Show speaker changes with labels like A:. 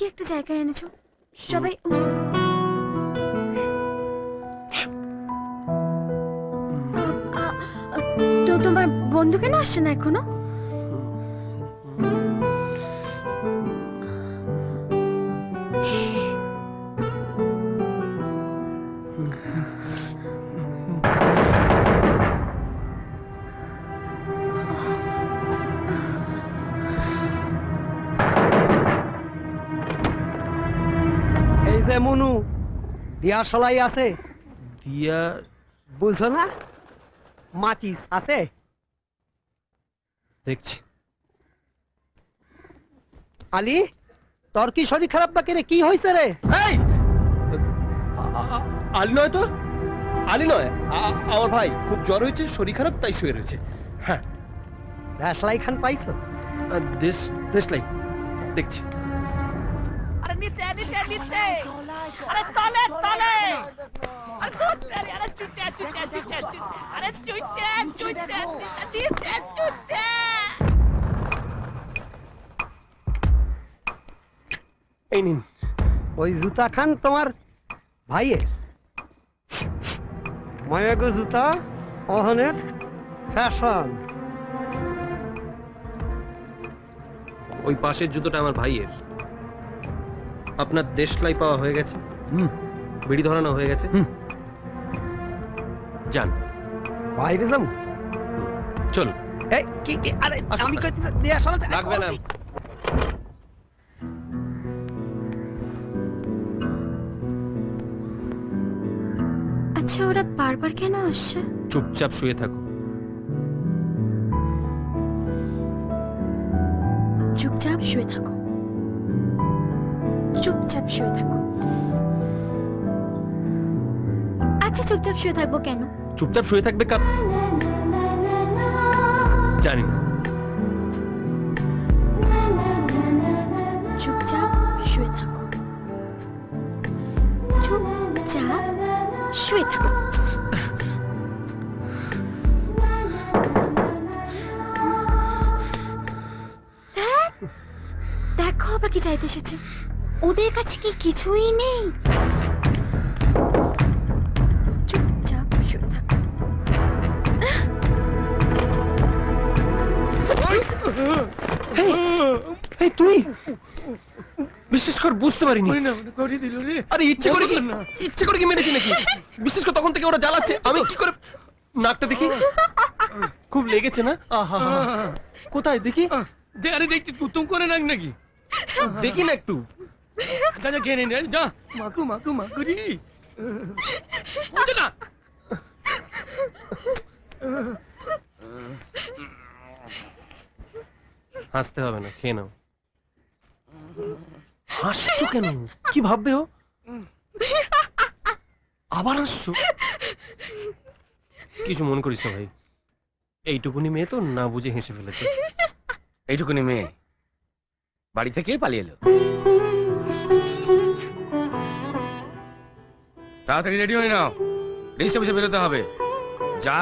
A: কি একটা জায়গায় এনেছো সবাই তো তোমার বন্ধু কেন আসছে না এখনো?
B: এই যে মনু দিয়া সলাই আছে
C: দিয়া
B: বুঝো না মাচিস আছে
C: দেখছি।
B: আলী তোর কি শরীর খারাপ নাকি রে? কি হয়েছে রে?
C: এই আলী নয় তো, আলী নয়, আমার ভাই খুব জ্বর হয়েছে, শরীর খারাপ, তাই শুয়ে রয়েছে। হ্যাঁ
B: দেশলাই খান পাইছো?
C: দেশলাই দেখছি।
D: আরে নিচে নিচে নিচে, আরে তলে তলে, আরে ধরতে, আরে চুটে চুটে চুটে, আরে চুটে চুটে নিচে চুটে।
C: এই নিন।
B: ওই জুতা খান তোমার ভাইয়ের মায়াগো জুতা অহনের ফ্যাশন।
C: ওই পাশের জুতোটা আমার ভাইয়ের। আপনার দেশলাই পাওয়া হয়ে গেছে, বিড়ি ধরানো হয়ে গেছে, যান
B: বাইরে যাবো।
C: চলুন।
B: এই কি কি আরে
C: আসুন,
B: আমি
C: আসুন।
B: কইতেছি দিয়া সলাই
C: লাগবে না।
A: আচ্ছা ওরা বারবার কেন আসছে?
C: চুপচাপ শুয়ে থাকো।
A: চুপচাপ শুয়ে থাকো, চুপচাপ শুয়ে থাকো। আচ্ছা চুপচাপ শুয়ে থাকবো কেন?
C: চুপচাপ শুয়ে থাকবে জানি না।
A: চুপচাপ শুয়ে থাকো, চুপচাপ শুয়ে থাকো। দেখো আবার কি চাইতে এসেছে। ওদের কাছে কি কিছুই নেই? চুপচাপ শুয়ে থাকো।
C: এই তুই বিশেষ করে বুঝতে পারিনি। আরে ইচ্ছে করে কি মেরেছি নাকি? বিশেষ করে তখন থেকে ওরা জ্বালাচ্ছে, আমি কি করে? নাকটা দেখি, খুব লেগেছে না? আহা কোথায় দেখি?
E: আরে দেখছি কুতুম করে নাক নাকি?
C: দেখি না একটু।
E: যা যা খেয়ে নে যা। মাকু মাকু মাকুরি বুঝে না।
C: হাসতে হবে না, খেয়ে নাও। হাসছো কেন? কি ভাববে ও? আবার হাসছো? কিছু মনে করিস না ভাই, এইটুকুনি মেয়ে তো না বুঝে হেসে ফেলেছে।
E: এইটুকুনি মেয়ে বাড়ি থেকে পালিয়ে এলো। তাড়াতাড়ি রেডি হয়ে নাও, রেজিস্ট্রি অফিসে বেরোতে হবে। যা